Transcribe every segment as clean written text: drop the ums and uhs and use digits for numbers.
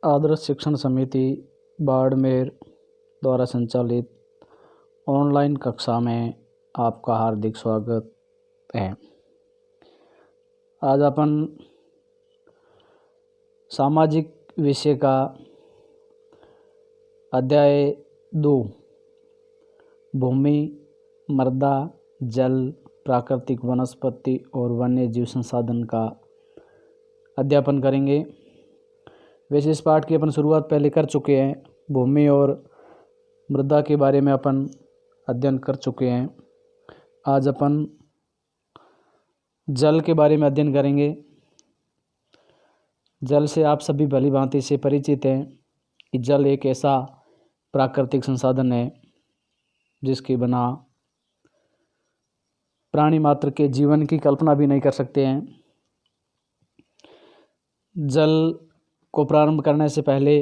आदर्श शिक्षण समिति बाड़मेर द्वारा संचालित ऑनलाइन कक्षा में आपका हार्दिक स्वागत है। आज अपन सामाजिक विषय का अध्याय 2 भूमि, मृदा, जल, प्राकृतिक वनस्पति और वन्य जीव संसाधन का अध्यापन करेंगे। वैसे इस पाठ की अपन शुरुआत पहले कर चुके हैं। भूमि और मृदा के बारे में अपन अध्ययन कर चुके हैं। आज अपन जल के बारे में अध्ययन करेंगे। जल से आप सभी भली भांति से परिचित हैं कि जल एक ऐसा प्राकृतिक संसाधन है जिसके बिना प्राणी मात्र के जीवन की कल्पना भी नहीं कर सकते हैं। जल को प्रारंभ करने से पहले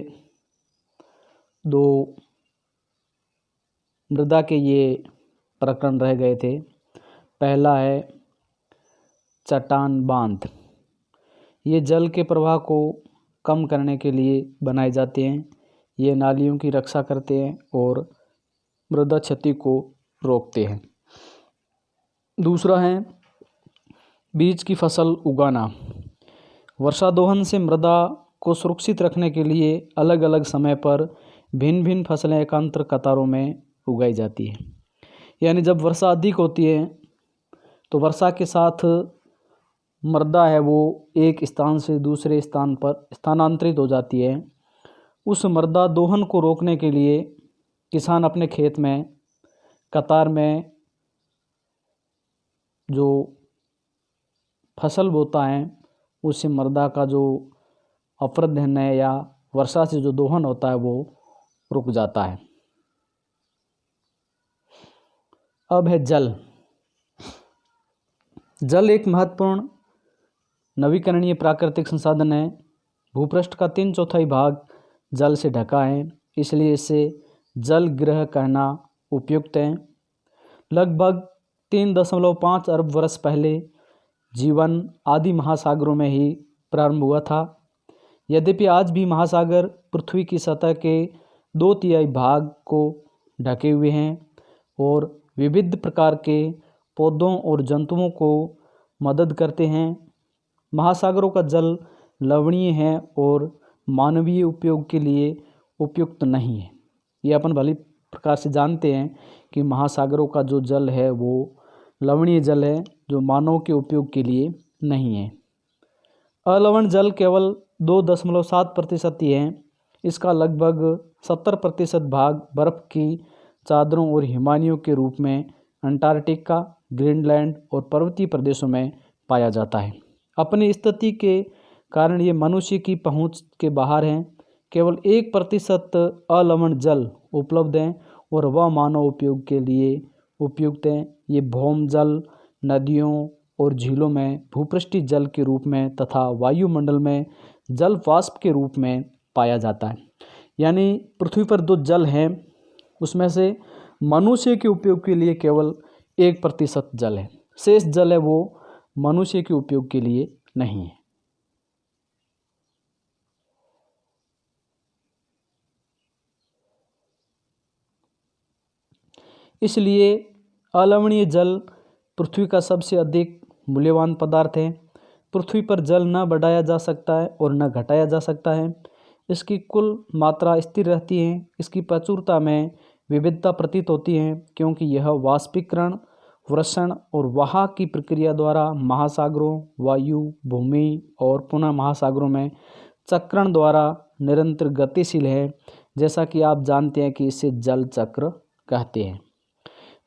2 मृदा के ये प्रकरण रह गए थे। पहला है चट्टान बांध। ये जल के प्रवाह को कम करने के लिए बनाए जाते हैं। ये नालियों की रक्षा करते हैं और मृदा क्षति को रोकते हैं। दूसरा है बीज की फसल उगाना। वर्षा दोहन से मृदा को सुरक्षित रखने के लिए अलग अलग समय पर भिन्न भिन्न फसलें एकांतर कतारों में उगाई जाती है। यानी जब वर्षा अधिक होती है तो वर्षा के साथ मृदा है वो एक स्थान से दूसरे स्थान पर स्थानांतरित हो जाती है। उस मृदा दोहन को रोकने के लिए किसान अपने खेत में कतार में जो फसल बोता है उससे मृदा का जो अपरदन है या वर्षा से जो दोहन होता है वो रुक जाता है। अब है जल। जल एक महत्वपूर्ण नवीकरणीय प्राकृतिक संसाधन है। भूपृष्ठ का 3/4 भाग जल से ढका है, इसलिए इसे जल गृह कहना उपयुक्त है। लगभग 3.5 अरब वर्ष पहले जीवन आदि महासागरों में ही प्रारंभ हुआ था। यद्यपि आज भी महासागर पृथ्वी की सतह के 2/3 भाग को ढके हुए हैं और विविध प्रकार के पौधों और जंतुओं को मदद करते हैं। महासागरों का जल लवणीय है और मानवीय उपयोग के लिए उपयुक्त नहीं है। ये अपन भली प्रकार से जानते हैं कि महासागरों का जो जल है वो लवणीय जल है जो मानव के उपयोग के लिए नहीं है। अलवण जल केवल 2.7% ही है। इसका लगभग 70% भाग बर्फ की चादरों और हिमानियों के रूप में अंटार्कटिका, ग्रीनलैंड और पर्वतीय प्रदेशों में पाया जाता है। अपनी स्थिति के कारण ये मनुष्य की पहुंच के बाहर हैं। केवल 1% अलवण जल उपलब्ध है और वह मानव उपयोग के लिए उपयुक्त है। ये भौम जल नदियों और झीलों में भूपृष्ठीय जल के रूप में तथा वायुमंडल में जल वाष्प के रूप में पाया जाता है। यानी पृथ्वी पर जो जल है उसमें से मनुष्य के उपयोग के लिए केवल 1% जल है। शेष जल है वो मनुष्य के उपयोग के लिए नहीं है। इसलिए अलवणीय जल पृथ्वी का सबसे अधिक मूल्यवान पदार्थ है। पृथ्वी पर जल न बढ़ाया जा सकता है और न घटाया जा सकता है। इसकी कुल मात्रा स्थिर रहती है। इसकी प्रचुरता में विविधता प्रतीत होती है क्योंकि यह वाष्पीकरण, वर्षण और वहा की प्रक्रिया द्वारा महासागरों, वायु, भूमि और पुनः महासागरों में चक्रण द्वारा निरंतर गतिशील है। जैसा कि आप जानते हैं कि इसे जल चक्र कहते हैं।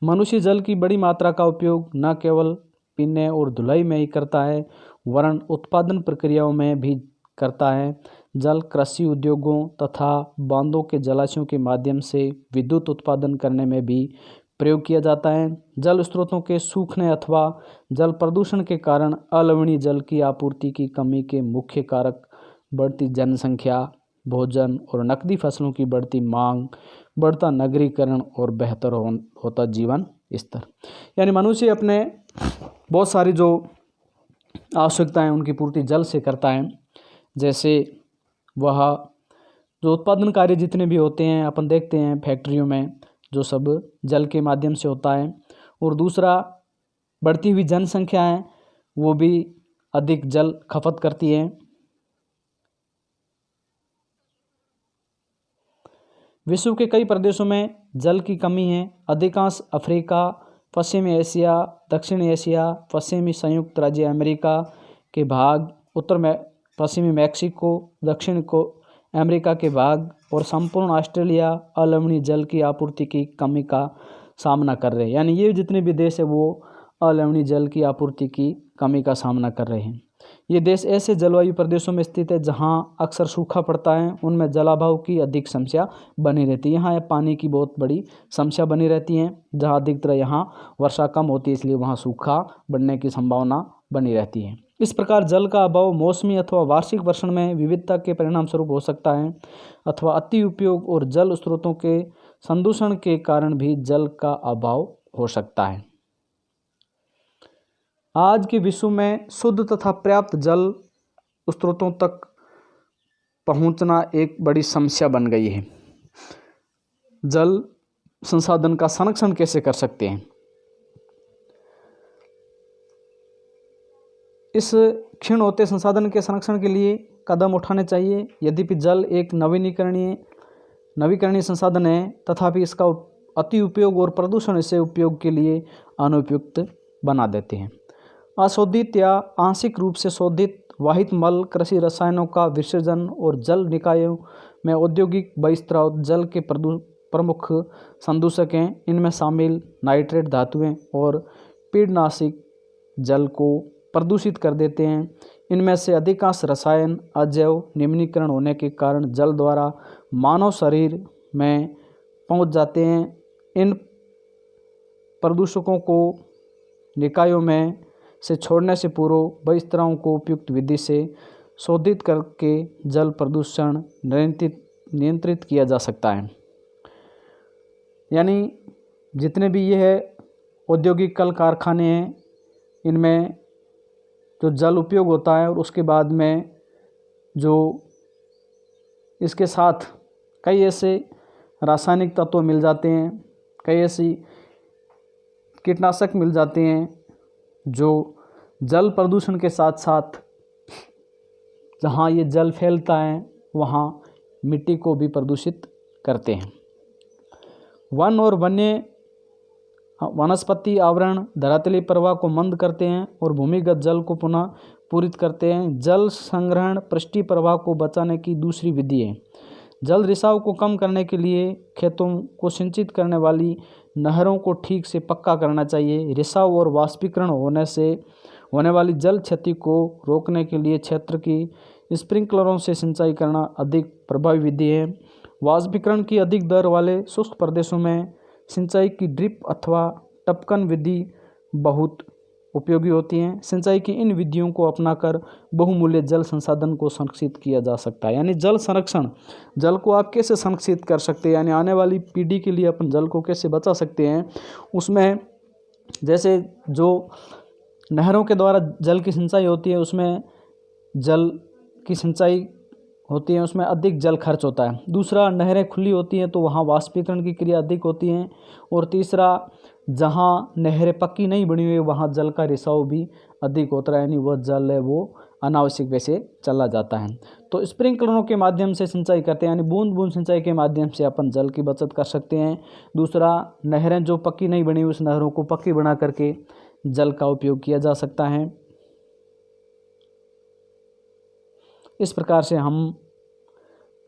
मनुष्य जल की बड़ी मात्रा का उपयोग न केवल पीने और धुलाई में ही करता है वरन उत्पादन प्रक्रियाओं में भी करता है। जल कृषि उद्योगों तथा बांधों के जलाशयों के माध्यम से विद्युत उत्पादन करने में भी प्रयोग किया जाता है। जल स्रोतों के सूखने अथवा जल प्रदूषण के कारण अलवणीय जल की आपूर्ति की कमी के मुख्य कारक बढ़ती जनसंख्या, भोजन और नकदी फसलों की बढ़ती मांग, बढ़ता नगरीकरण और बेहतर होता जीवन स्तर। यानी मनुष्य अपने बहुत सारी जो आवश्यकताएं उनकी पूर्ति जल से करता है। जैसे वह जो उत्पादन कार्य जितने भी होते हैं अपन देखते हैं फैक्ट्रियों में, जो सब जल के माध्यम से होता है। और दूसरा, बढ़ती हुई जनसंख्या है वो भी अधिक जल खपत करती है। विश्व के कई प्रदेशों में जल की कमी है। अधिकांश अफ्रीका, पश्चिमी एशिया, दक्षिणी एशिया, पश्चिमी संयुक्त राज्य अमेरिका के भाग, पश्चिमी मैक्सिको, दक्षिण को अमेरिका के भाग और संपूर्ण ऑस्ट्रेलिया अलवणीय जल की आपूर्ति की कमी का सामना कर रहे हैं। यानी ये जितने भी देश है वो अलवणीय जल की आपूर्ति की कमी का सामना कर रहे हैं। ये देश ऐसे जलवायु प्रदेशों में स्थित है जहाँ अक्सर सूखा पड़ता है, उनमें जलाभाव की अधिक समस्या बनी रहती है। यहाँ पानी की बहुत बड़ी समस्या बनी रहती है, जहाँ अधिकतर यहाँ वर्षा कम होती है, इसलिए वहाँ सूखा बढ़ने की संभावना बनी रहती है। इस प्रकार जल का अभाव मौसमी अथवा वार्षिक वर्षण में विविधता के परिणाम स्वरूप हो सकता है, अथवा अति उपयोग और जल स्रोतों के संदूषण के कारण भी जल का अभाव हो सकता है। आज के विश्व में शुद्ध तथा पर्याप्त जल स्रोतों तक पहुंचना एक बड़ी समस्या बन गई है। जल संसाधन का संरक्षण कैसे कर सकते हैं? इस क्षीण होते संसाधन के संरक्षण के लिए कदम उठाने चाहिए। यद्यपि जल एक नवीकरणीय संसाधन है, तथापि इसका अति उपयोग और प्रदूषण इसे उपयोग के लिए अनुपयुक्त बना देते हैं। अशोधित या आंशिक रूप से शोधित वाहित मल, कृषि रसायनों का विसर्जन और जल निकायों में औद्योगिक बहिस्राव जल के प्रमुख संदूषक हैं। इनमें शामिल नाइट्रेट धातुएं और कीटनाशक जल को प्रदूषित कर देते हैं। इनमें से अधिकांश रसायन अजैव निम्नीकरण होने के कारण जल द्वारा मानव शरीर में पहुंच जाते हैं। इन प्रदूषकों को निकायों में से छोड़ने से पूर्व बहिस्रावों को उपयुक्त विधि से शोधित करके जल प्रदूषण नियंत्रित किया जा सकता है। यानी जितने भी ये है औद्योगिक कल कारखाने हैं, इनमें जो जल उपयोग होता है और उसके बाद में जो इसके साथ कई ऐसे रासायनिक तत्व मिल जाते हैं, कई ऐसी कीटनाशक मिल जाते हैं जो जल प्रदूषण के साथ साथ जहाँ ये जल फैलता है वहाँ मिट्टी को भी प्रदूषित करते हैं। वन और वनस्पति आवरण धरातली प्रवाह को मंद करते हैं और भूमिगत जल को पुनः पूरित करते हैं। जल संग्रहण पृष्ठीय प्रवाह को बचाने की दूसरी विधि है। जल रिसाव को कम करने के लिए खेतों को सिंचित करने वाली नहरों को ठीक से पक्का करना चाहिए। रिसाव और वाष्पीकरण होने से होने वाली जल क्षति को रोकने के लिए क्षेत्र की स्प्रिंकलरों से सिंचाई करना अधिक प्रभावी विधि है। वाष्पीकरण की अधिक दर वाले शुष्क प्रदेशों में सिंचाई की ड्रिप अथवा टपकन विधि बहुत उपयोगी होती हैं। सिंचाई की इन विधियों को अपनाकर बहुमूल्य जल संसाधन को संरक्षित किया जा सकता है। यानी जल संरक्षण, जल को आप कैसे संरक्षित कर सकते हैं, यानी आने वाली पीढ़ी के लिए अपन जल को कैसे बचा सकते हैं। उसमें जैसे जो नहरों के द्वारा जल की सिंचाई होती है, उसमें जल की सिंचाई होती है, उसमें अधिक जल खर्च होता है। दूसरा, नहरें खुली होती हैं तो वहाँ वाष्पीकरण की क्रिया अधिक होती हैं। और तीसरा, जहाँ नहरें पक्की नहीं बनी हुई वहाँ जल का रिसाव भी अधिक होता है, यानी वह जल है वो अनावश्यक वैसे चला जाता है। तो स्प्रिंकलरों के माध्यम से सिंचाई करते हैं, यानी बूंद बूंद सिंचाई के माध्यम से अपन जल की बचत कर सकते हैं। दूसरा, नहरें जो पक्की नहीं बनी हुई उस नहरों को पक्की बना करके जल का उपयोग किया जा सकता है। इस प्रकार से हम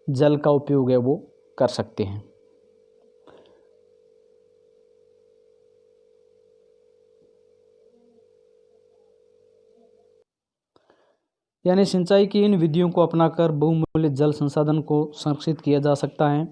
जल का उपयोग है वो कर सकते हैं। यानी सिंचाई की इन विधियों को अपनाकर बहुमूल्य जल संसाधन को संरक्षित किया जा सकता है।